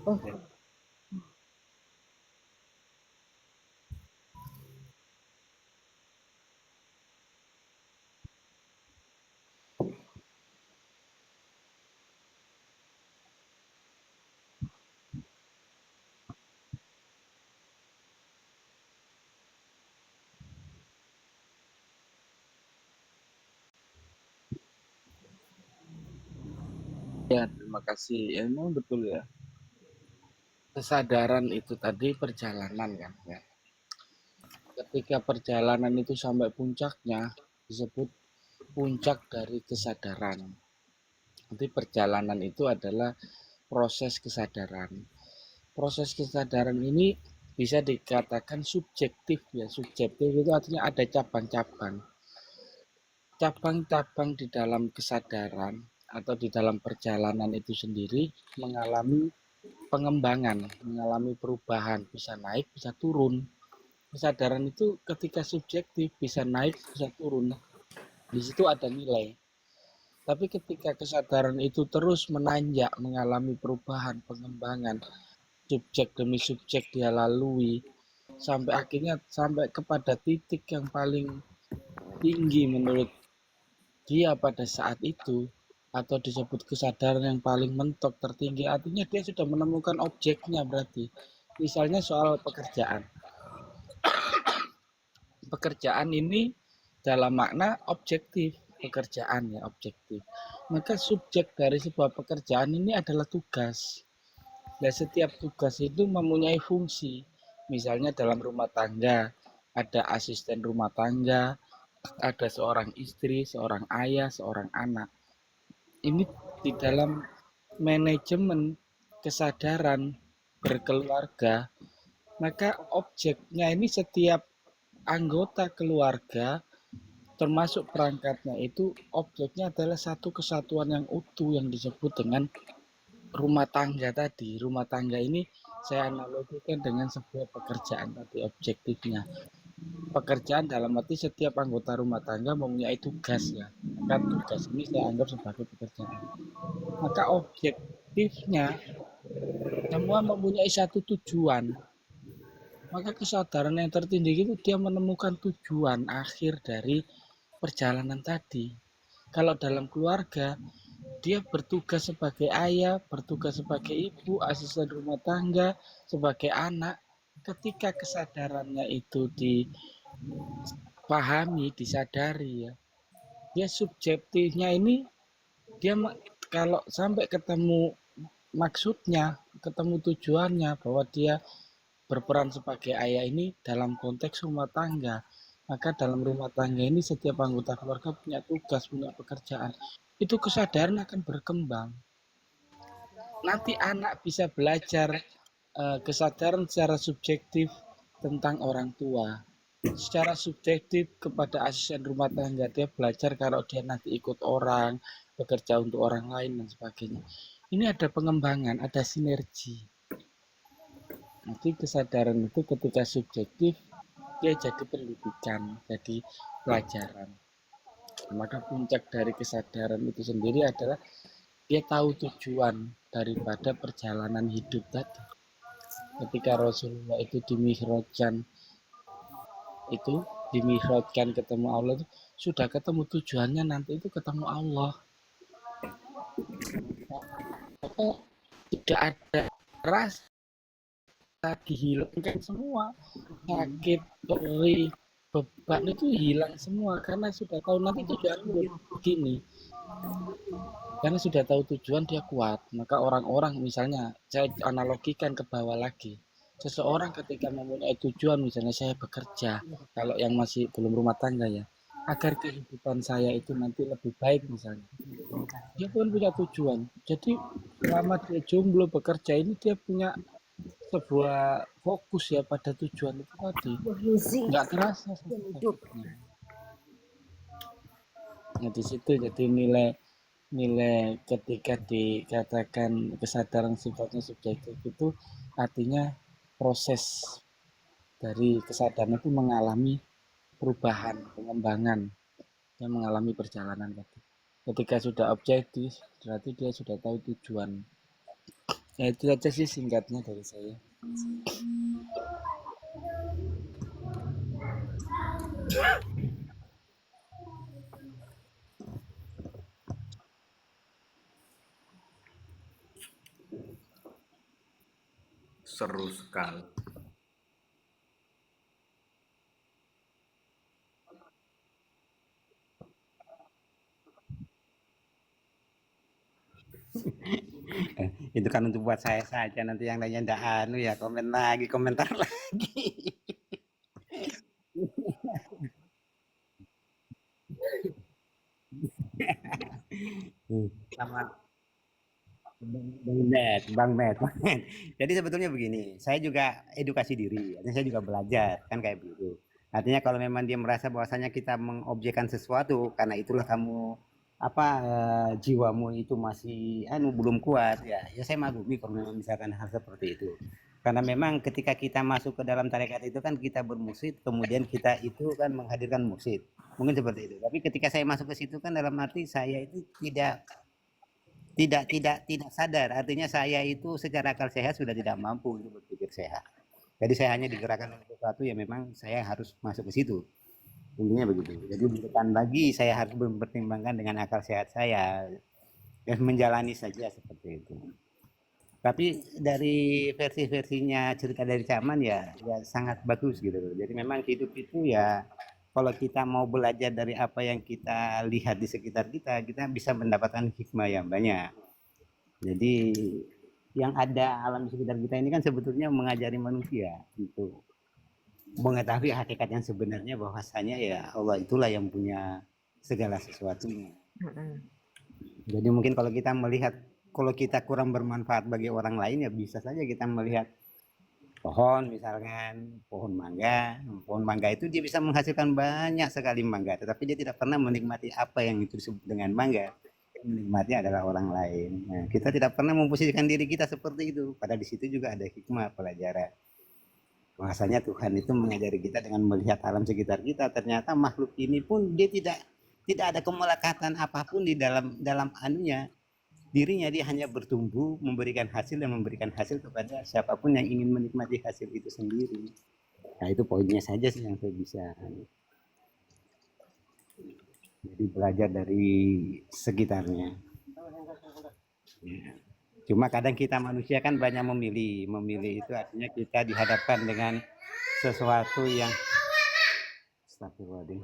Oh, ya, terima kasih. Ya, memang betul ya. Kesadaran itu tadi perjalanan kan ya. Ketika perjalanan itu sampai puncaknya disebut puncak dari kesadaran. Nanti perjalanan itu adalah proses kesadaran. Proses kesadaran ini bisa dikatakan subjektif ya. Subjektif itu artinya ada cabang-cabang. Cabang-cabang di dalam kesadaran atau di dalam perjalanan itu sendiri mengalami pengembangan, mengalami perubahan, bisa naik, bisa turun. Kesadaran itu ketika subjektif bisa naik, bisa turun. Di situ ada nilai. Tapi ketika kesadaran itu terus menanjak, mengalami perubahan, pengembangan, subjek demi subjek dia lalui, sampai akhirnya sampai kepada titik yang paling tinggi menurut dia pada saat itu, atau disebut kesadaran yang paling mentok tertinggi, artinya dia sudah menemukan objeknya berarti. Misalnya soal pekerjaan. Pekerjaan ini dalam makna objektif, pekerjaan ya objektif. Maka subjek dari sebuah pekerjaan ini adalah tugas. Dan setiap tugas itu mempunyai fungsi. Misalnya dalam rumah tangga, ada asisten rumah tangga, ada seorang istri, seorang ayah, seorang anak. Ini di dalam manajemen kesadaran berkeluarga, maka objeknya ini setiap anggota keluarga termasuk perangkatnya itu objeknya adalah satu kesatuan yang utuh yang disebut dengan rumah tangga tadi. Rumah tangga ini saya analogikan dengan sebuah pekerjaan tadi objektifnya. Pekerjaan dalam arti setiap anggota rumah tangga mempunyai tugas ya. Maka tugas ini saya anggap sebagai pekerjaan. Maka objektifnya semua mempunyai satu tujuan. Maka kesadaran yang tertinggi itu dia menemukan tujuan akhir dari perjalanan tadi. Kalau dalam keluarga, dia bertugas sebagai ayah, bertugas sebagai ibu, asisten rumah tangga, sebagai anak. Ketika kesadarannya itu dipahami, disadari ya, dia subjektifnya ini dia kalau sampai ketemu maksudnya, ketemu tujuannya bahwa dia berperan sebagai ayah ini dalam konteks rumah tangga. Maka dalam rumah tangga ini setiap anggota keluarga punya tugas, punya pekerjaan. Itu kesadaran akan berkembang. Nanti anak bisa belajar kesadaran secara subjektif tentang orang tua. Secara subjektif kepada asisten rumah tangga, dia belajar kalau dia nanti ikut orang, bekerja untuk orang lain dan sebagainya. Ini ada pengembangan, ada sinergi. Nanti kesadaran itu ketika subjektif dia jadi pendidikan, jadi pelajaran. Maka puncak dari kesadaran itu sendiri adalah dia tahu tujuan daripada perjalanan hidup tadi. Ketika Rasulullah itu di Mi'rajan itu dimihrotkan ketemu Allah itu sudah ketemu tujuannya, nanti itu ketemu Allah. Maka tidak ada rasa, dihilangkan semua, sakit, perih, beban itu hilang semua karena sudah tahu nanti tujuanmu begini. Karena sudah tahu tujuan dia kuat. Maka orang-orang misalnya saya analogikan ke bawah lagi. Seseorang ketika mempunyai tujuan, misalnya saya bekerja, kalau yang masih belum rumah tangga ya, agar kehidupan saya itu nanti lebih baik misalnya. Dia pun punya tujuan. Jadi selama dia jomblo bekerja ini dia punya sebuah fokus ya pada tujuan itu tadi. Nggak terasa sakitnya. Nah di situ jadi nilai ketika dikatakan kesadaran sifatnya subjektif itu artinya proses dari kesadaran itu mengalami perubahan, pengembangan, yang mengalami perjalanan tadi. Ketika sudah objektif, berarti dia sudah tahu tujuan. Ya itu aja sih singkatnya dari saya. Seru sekali. Itu kan untuk buat saya saja, nanti yang lainnya ndak anu ya komen lagi, komentar lagi. Sama Bang Met. Jadi sebetulnya begini, saya juga edukasi diri, artinya saya juga belajar, kan kayak begitu. Artinya kalau memang dia merasa bahwasanya kita mengobjekkan sesuatu, karena itulah kamu apa jiwamu itu masih anu belum kuat ya saya maklumi kalau memang misalkan hal seperti itu. Karena memang ketika kita masuk ke dalam tarekat itu kan kita bermursyid, kemudian kita itu kan menghadirkan mursyid. Mungkin seperti itu. Tapi ketika saya masuk ke situ kan dalam arti saya itu tidak sadar, artinya saya itu secara akal sehat sudah tidak mampu untuk berpikir sehat. Jadi saya hanya digerakkan oleh sesuatu yang memang saya harus masuk ke situ. Intinya begitu. Jadi bukan lagi saya harus mempertimbangkan dengan akal sehat saya dan menjalani saja seperti itu. Tapi dari versi-versinya cerita dari Caman ya sangat bagus gitu. Jadi memang hidup itu ya kalau kita mau belajar dari apa yang kita lihat di sekitar kita, kita bisa mendapatkan hikmah yang banyak. Jadi yang ada alam di sekitar kita ini kan sebetulnya mengajari manusia untuk mengetahui hakikat yang sebenarnya, bahwasanya ya Allah itulah yang punya segala sesuatunya. Jadi mungkin kalau kita melihat, kalau kita kurang bermanfaat bagi orang lain ya bisa saja kita melihat pohon, misalkan pohon mangga itu dia bisa menghasilkan banyak sekali mangga, tetapi dia tidak pernah menikmati apa yang itu disebut dengan mangga. Yang menikmati adalah orang lain. Nah, kita tidak pernah memposisikan diri kita seperti itu. Padahal di situ juga ada hikmah pelajaran. Bahasanya Tuhan itu mengajari kita dengan melihat alam sekitar kita. Ternyata makhluk ini pun dia tidak ada kemelekatan apapun di dalam anunya. Dirinya dia hanya bertumbuh, memberikan hasil dan memberikan hasil kepada siapapun yang ingin menikmati hasil itu sendiri. Nah itu poinnya saja sih yang saya bisa. Jadi belajar dari sekitarnya. Ya. Cuma kadang kita manusia kan banyak memilih itu artinya kita dihadapkan dengan sesuatu yang astagfirullahaladzim.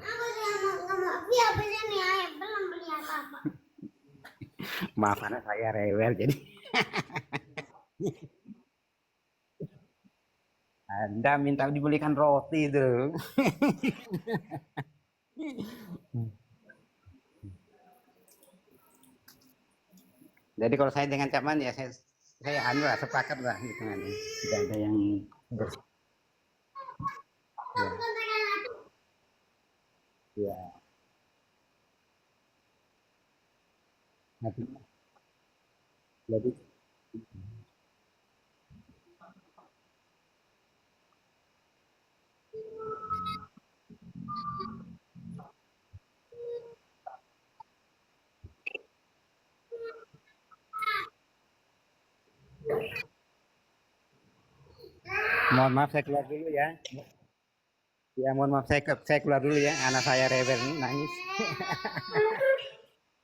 Maaf karena saya rewel jadi Anda minta dibelikan roti itu. Jadi kalau saya dengan Caman ya saya anu lah sepakat lah gitu kan. Tidak ada yang ya. Jadi mohon maaf saya keluar dulu ya. Ya mohon maaf saya keluar dulu ya, anak saya rewel nih nangis.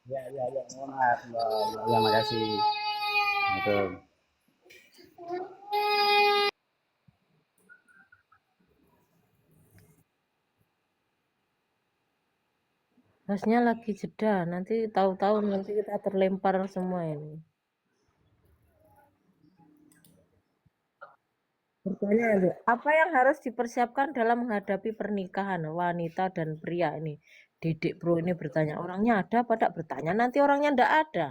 Ya, mohon maaf Mbak. Ya, makasih. Assalamualaikum. Harusnya lagi jeda, nanti tahu-tahu nanti kita terlempar semua ini. Bertanya itu, apa yang harus dipersiapkan dalam menghadapi pernikahan wanita dan pria ini? Dedek Bro ini bertanya, orangnya ada apa tidak bertanya, nanti orangnya ndak ada.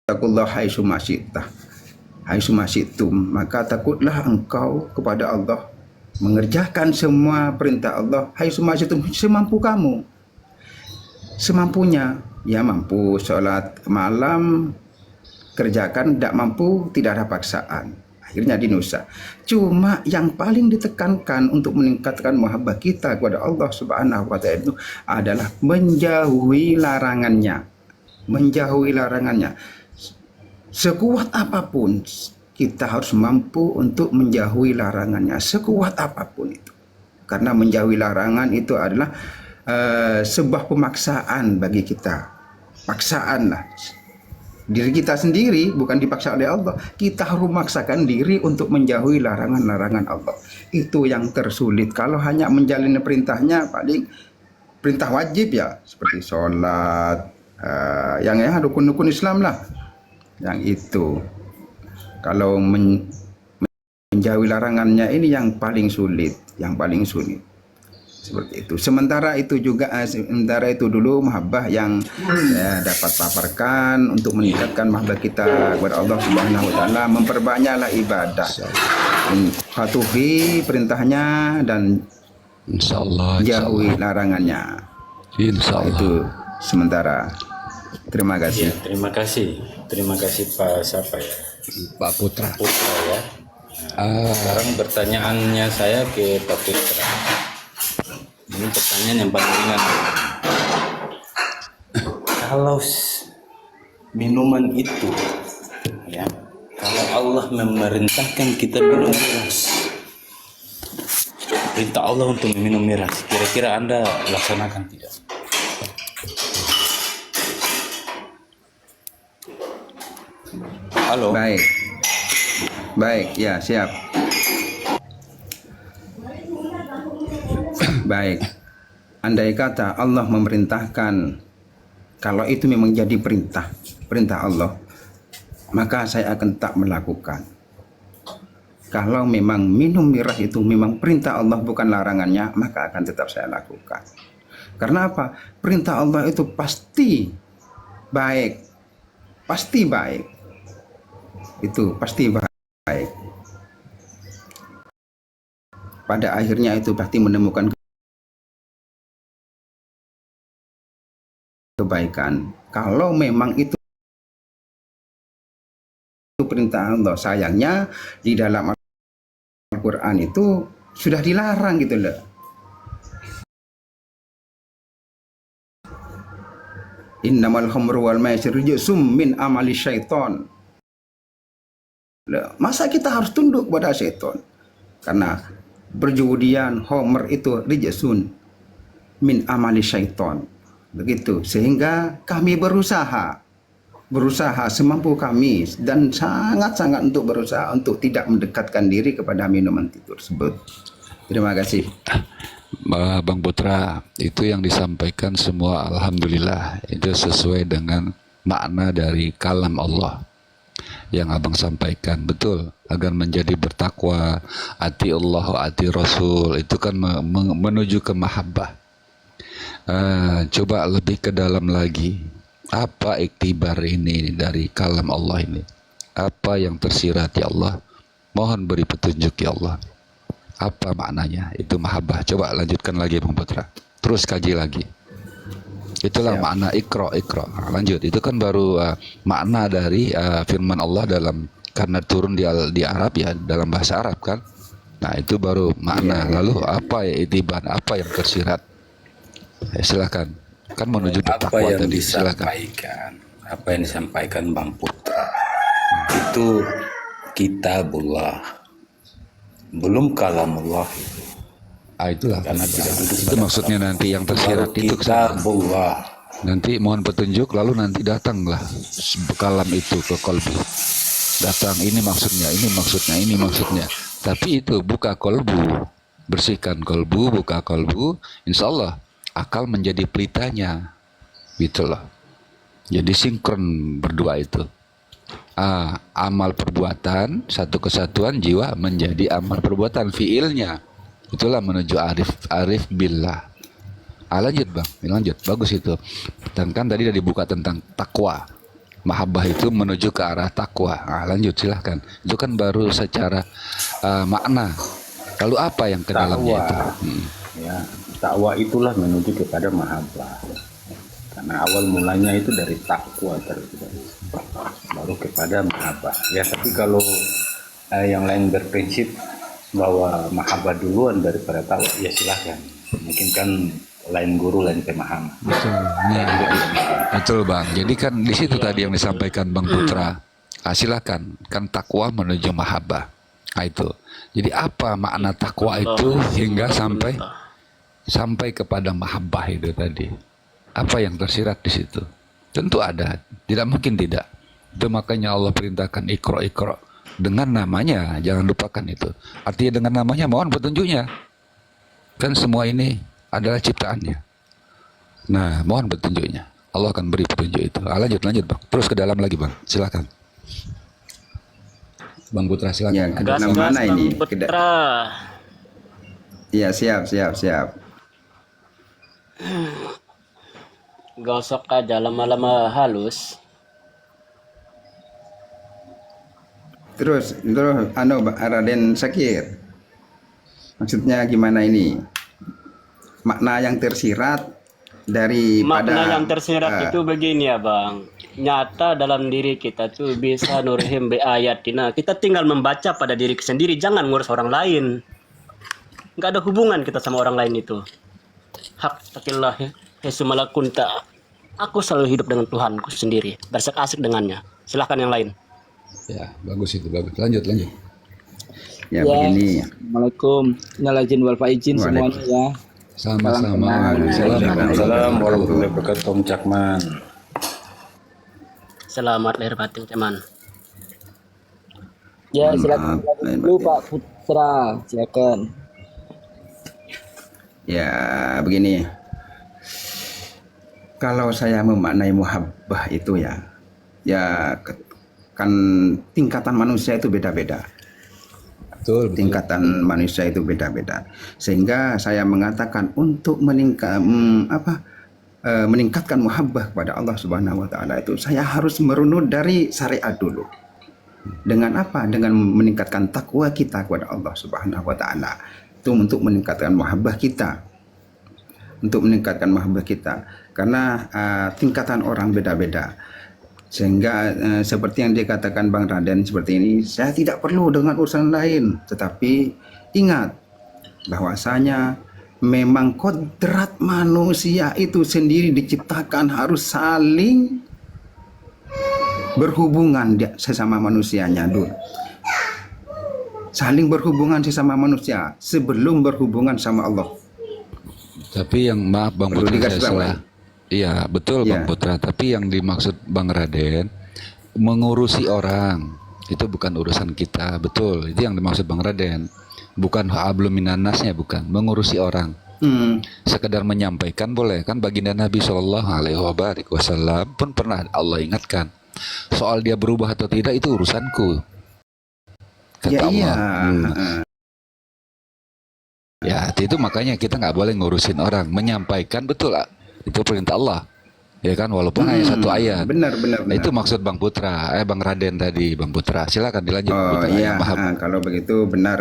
Takullah haitsuma syi'ta. Haitsuma syi'tum, maka takutlah engkau kepada Allah, mengerjakan semua perintah Allah haitsuma syi'tum, semampu kamu. Semampunya, ya mampu sholat malam kerjakan, tidak mampu tidak ada paksaan. Akhirnya dinusa. Cuma yang paling ditekankan untuk meningkatkan mahabbah kita kepada Allah Subhanahu wa Ta'ala itu adalah menjauhi larangannya. Menjauhi larangannya. Sekuat apapun kita harus mampu untuk menjauhi larangannya, sekuat apapun itu. Karena menjauhi larangan itu adalah sebuah pemaksaan bagi kita. Paksaan lah. Diri kita sendiri bukan dipaksa oleh Allah. Kita harus memaksakan diri untuk menjauhi larangan-larangan Allah. Itu yang tersulit. Kalau hanya menjalani perintahnya, paling perintah wajib ya, seperti sholat, yang rukun-rukun Islam lah. Yang itu. Kalau menjauhi larangannya ini yang paling sulit, seperti itu. Sementara itu dulu mahabbah yang saya dapat paparkan untuk meningkatkan mahabbah kita kepada Allah Subhanahu wa Ta'ala, memperbanyaklah ibadah, patuhi perintahnya dan Insyaallah. jauhi larangannya. Insyaallah. Itu sementara. Terima kasih. Terima kasih Pak siapa ya? Pak Putra. Putra ya. Sekarang pertanyaannya saya ke Pak Putra. Ini pertanyaan yang paling ringan. Kalau minuman itu, ya, kalau Allah memerintahkan kita minum miras, perintah Allah untuk minum miras, kira-kira Anda laksanakan tidak? Halo. Baik, ya siap. Baik. Andai kata Allah memerintahkan, kalau itu memang jadi perintah Allah, maka saya akan tak melakukan. Kalau memang minum miras itu memang perintah Allah bukan larangannya, maka akan tetap saya lakukan. Karena apa? Perintah Allah itu pasti baik. Itu pasti baik. Pada akhirnya itu pasti menemukan kebaikan. Kalau memang itu perintah Allah, sayangnya di dalam Al-Quran itu sudah dilarang gitu loh. Innamal khamru wal maisir rijsum min amali syaiton. Masa kita harus tunduk kepada syaitan? Karena perjudian, homer itu rijsun min amali syaitan. Begitu. Sehingga kami berusaha semampu kami dan sangat-sangat untuk berusaha untuk tidak mendekatkan diri kepada minuman tersebut. Terima kasih. Bang Putra, itu yang disampaikan semua alhamdulillah itu sesuai dengan makna dari kalam Allah yang abang sampaikan. Betul, agar menjadi bertakwa, ati Allah, ati Rasul, itu kan menuju ke mahabbah. Coba lebih ke dalam lagi, apa iktibar ini dari kalam Allah ini, apa yang tersirat ya Allah Mohon beri petunjuk ya Allah. Apa maknanya itu mahabbah? Coba lanjutkan lagi Bang Putra. Terus kaji lagi. Itulah makna ikra. Nah, lanjut. Itu kan baru makna dari firman Allah dalam, karena turun di Arab ya, dalam bahasa Arab kan. Nah, itu baru makna. Lalu apa ya itiban, apa yang tersirat? Silakan. Kan menuju Apa takwa yang tadi. Silakan. apa yang disampaikan Bang Putra itu kitabullah, belum kalamullah. Itulah. Karena tidak duduk Itu maksudnya nanti yang tersirat itu kesana. kitabullah. Nanti mohon petunjuk, lalu nanti datanglah kalam itu ke kolbu. Datang, ini maksudnya, ini maksudnya, ini maksudnya. Tapi itu buka kolbu, bersihkan kolbu, buka kolbu, insya Allah akal menjadi pelitanya, gitu loh. Jadi sinkron berdua itu. Amal perbuatan, satu kesatuan jiwa menjadi amal perbuatan, fiilnya. Itulah menuju arif billah. Lanjut Bang, lanjut, bagus itu. Dan kan tadi udah dibuka tentang takwa. Mahabbah itu menuju ke arah takwa. Lanjut silahkan. Itu kan baru secara makna. Lalu apa yang ke dalamnya itu? Ya, takwa itulah menuju kepada mahabbah. Karena awal mulanya itu dari takwa baru kepada mahabbah. Ya, tapi kalau yang lain berprinsip bahwa mahabbah duluan daripada takwa, ya silahkan. Mungkin kan lain guru, lain pemahaman. Betul. Betul Bang. Jadi kan di situ tadi yang disampaikan Bang Putra. Silakan. Kan takwa menuju mahabbah. Itu. Jadi apa makna takwa itu hingga sampai kepada mahabbah itu tadi? Apa yang tersirat di situ? Tentu ada. Tidak mungkin tidak. Itu makanya Allah perintahkan ikra. Dengan namanya, jangan lupakan itu. Artinya dengan namanya mohon petunjuknya. Kan semua ini adalah ciptaannya. Nah, mohon petunjuknya. Allah akan beri petunjuk itu. Lanjut Bang. Terus ke dalam lagi Bang. Silakan. Bang Putra silakan. Ya, ke dalam mana ini? Putra. Iya, siap. Gosok aja lama-lama halus. Terus Raden Sakir. Maksudnya gimana ini? Makna yang tersirat daripada Makna yang tersirat itu begini ya Bang. Nyata dalam diri kita tuh bisa nurhim bi ayatina. Kita tinggal membaca pada diri sendiri, jangan ngurus orang lain. Nggak ada hubungan kita sama orang lain itu. Hak takillah ya. Hesumalakunta. Aku selalu hidup dengan Tuhanku sendiri, bersek-asik dengannya. Silahkan yang lain. Ya, bagus itu, bagus. Lanjut. Ya, begini. Assalamualaikum. Minal wal faizin semuanya ya. Sama-sama. Assalamualaikum warahmatullahi wabarakatuh. Om Cakman. Selamat lahir batin teman. Ya, silakan dulu Pak Putra, silakan. Ya, begini. Kalau saya memaknai muhabbah itu ya kan tingkatan manusia itu beda-beda. Betul. Tingkatan manusia itu beda-beda. Sehingga saya mengatakan untuk meningkatkan muhabbah kepada Allah Subhanahu wa taala itu saya harus merunut dari syariat dulu. Dengan apa? Dengan meningkatkan takwa kita kepada Allah Subhanahu wa taala. Itu untuk meningkatkan muhabbah kita. Karena tingkatan orang beda-beda. Sehingga seperti yang dikatakan Bang Raden seperti ini, saya tidak perlu dengan urusan lain, tetapi ingat bahwasanya memang kodrat manusia itu sendiri diciptakan harus saling berhubungan sesama manusianya dulu. Saling berhubungan sesama manusia sebelum berhubungan sama Allah. Tapi yang maaf Bang Putra, saya salah. Iya betul Bang Putra. Tapi yang dimaksud Bang Raden mengurusi orang itu bukan urusan kita. Betul. Itu yang dimaksud Bang Raden. Bukan hablum minannasnya, bukan. Mengurusi orang. Sekedar menyampaikan boleh kan. Baginda Nabi SAW pun pernah Allah ingatkan. Soal dia berubah atau tidak itu urusanku. Kata Allah. Ya itu makanya kita nggak boleh ngurusin orang. Menyampaikan betul lah. Itu perintah Allah. Ya kan, walaupun hanya satu ayat. Benar, benar, Nah, itu benar. maksud Bang Putra, Bang Raden tadi, Bang Putra. Silakan dilanjut, Bang Oh Putra iya, yang paham. kalau begitu benar,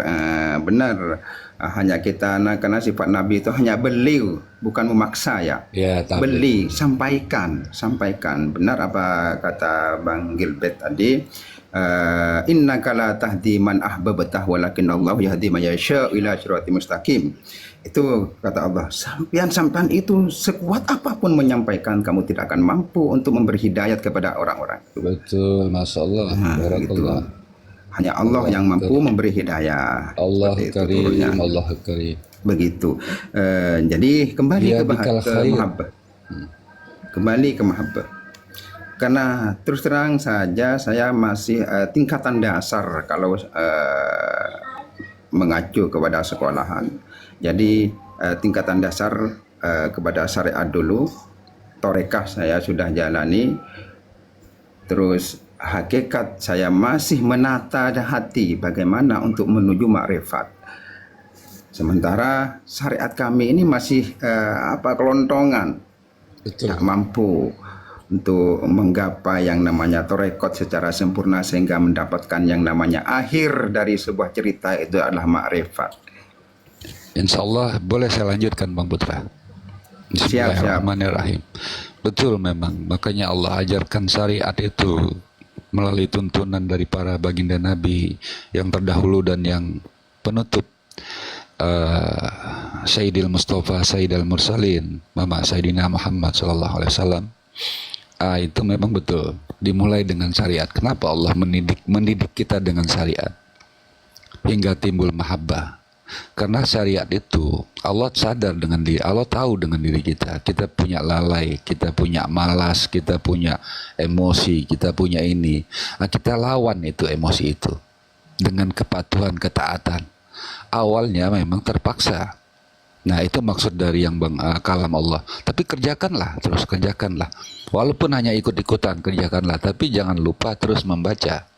benar. Hanya kita, karena sifat Nabi itu hanya beliau, bukan memaksa ya. Ya, tapi Beli, sampaikan, sampaikan. Benar apa kata Bang Gilbert tadi. Innaka la tahdi man ahbabta walakin Allah yahdi man yasha ila siratal mustaqim. Itu kata Allah, sampean itu sekuat apapun menyampaikan, kamu tidak akan mampu untuk memberi hidayat kepada orang-orang. betul, Masya Allah, Barakallah. Hanya Allah yang mampu memberi hidayah. Allah Seperti itu turunnya. Karim, Allah Karim. Begitu. Jadi kembali Ya, ke bikal khair. mahabbah. Kembali ke mahabbah. Karena terus terang saja saya masih tingkatan dasar kalau mengacu kepada sekolahan. Jadi tingkatan dasar kepada syariat dulu, torekah saya sudah jalani, terus hakikat saya masih menata hati bagaimana untuk menuju makrifat. Sementara syariat kami ini masih kelontongan, Betul. tak mampu untuk menggapai yang namanya torekot secara sempurna sehingga mendapatkan yang namanya akhir dari sebuah cerita itu adalah makrifat. Insya Allah boleh saya lanjutkan, Bang Putra. Siap. Bismillahirrahmanirrahim. Betul memang, makanya Allah ajarkan syariat itu melalui tuntunan dari para baginda Nabi yang terdahulu dan yang penutup. Sayyidil Mustafa, Sayyidil Mursalin, Mama Sayyidina Muhammad sallallahu alaihi wasallam. Itu memang betul dimulai dengan syariat. Kenapa Allah mendidik kita dengan syariat hingga timbul mahabbah? Karena syariat itu Allah sadar dengan diri, Allah tahu dengan diri kita. Kita punya lalai, kita punya malas, kita punya emosi, kita punya ini. Kita lawan itu emosi itu dengan kepatuhan, ketaatan. Awalnya memang terpaksa. Nah, itu maksud dari yang kalam Allah. Tapi kerjakanlah, terus kerjakanlah. Walaupun hanya ikut-ikutan, kerjakanlah. Tapi jangan lupa terus membaca.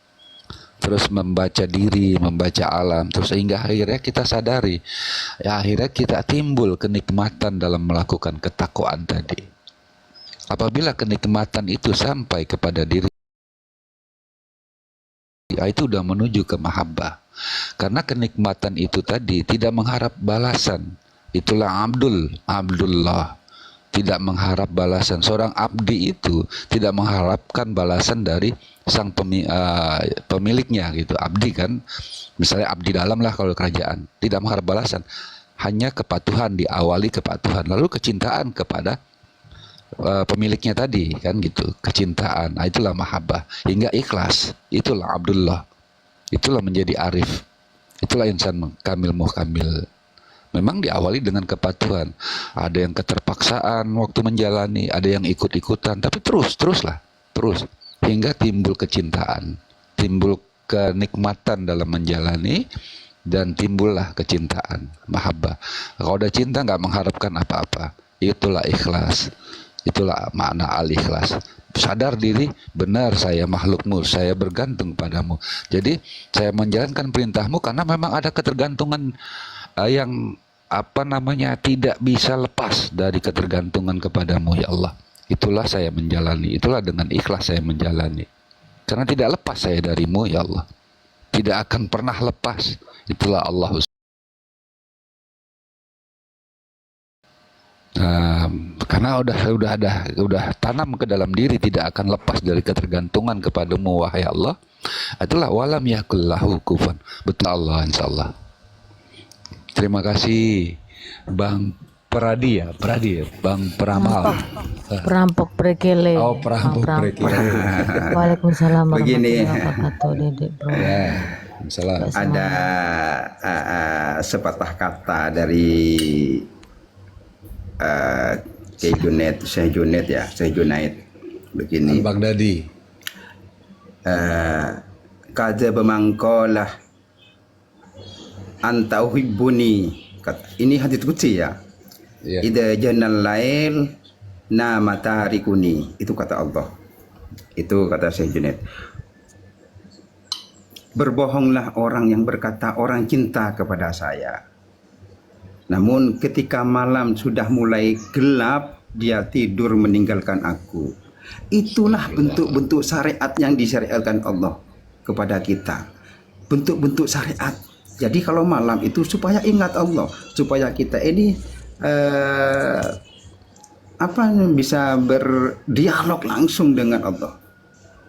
Terus membaca diri, membaca alam. Terus sehingga akhirnya kita sadari. Ya, akhirnya kita timbul kenikmatan dalam melakukan ketakwaan tadi. Apabila kenikmatan itu sampai kepada diri, itu udah menuju ke mahabbah. Karena kenikmatan itu tadi tidak mengharap balasan. Itulah Abdullah. Tidak mengharap balasan. Seorang abdi itu tidak mengharapkan balasan dari sang pemiliknya gitu. Abdi kan, misalnya abdi dalam lah kalau kerajaan, tidak mengharap balasan. Hanya kepatuhan, diawali kepatuhan, lalu kecintaan kepada pemiliknya tadi kan gitu. Kecintaan, nah, itulah mahabbah. Hingga ikhlas, itulah Abdullah. Itulah menjadi arif. Itulah insan kamil muhkamil. Memang diawali dengan kepatuhan. Ada yang keterpaksaan waktu menjalani, ada yang ikut-ikutan, tapi teruslah, terus hingga timbul kecintaan, timbul kenikmatan dalam menjalani, dan timbullah kecintaan, mahabbah. Kalau udah cinta nggak mengharapkan apa-apa, itulah ikhlas. Itulah makna al-ikhlas. Sadar diri, benar saya makhlukmu, saya bergantung padamu. Jadi saya menjalankan perintahmu karena memang ada ketergantungan yang tidak bisa lepas dari ketergantungan kepadamu ya Allah. Itulah saya menjalani, itulah dengan ikhlas saya menjalani. Karena tidak lepas saya darimu ya Allah. Tidak akan pernah lepas. Itulah Allah. Karena udah tanam ke dalam diri, tidak akan lepas dari ketergantungan kepadamu wahai Allah. Itulah walam yakullahu kufan. Betul Allah insyaallah. Terima kasih Bang Pradi ya, Bang Peramal. Perampok Brekele. Oh, perampok Brekele. Waalaikumsalam Begini. warahmatullahi wabarakatuh, Dedek Bro. Ya, salam. Ada sepatah kata dari Syekh Junaid begini. Bang Dadi. Kaza bemangkolah anta uhibbuni. Ini hadits qudsi ya. Ya. Idza janal lail na matarikuni. Itu kata Allah. Itu kata Syekh Junaid. Berbohonglah orang yang berkata orang cinta kepada saya. Namun ketika malam sudah mulai gelap, dia tidur meninggalkan aku. Itulah bentuk-bentuk syariat yang disyariatkan Allah kepada kita. Bentuk-bentuk syariat. Jadi kalau malam itu supaya ingat Allah, supaya kita ini bisa berdialog langsung dengan Allah.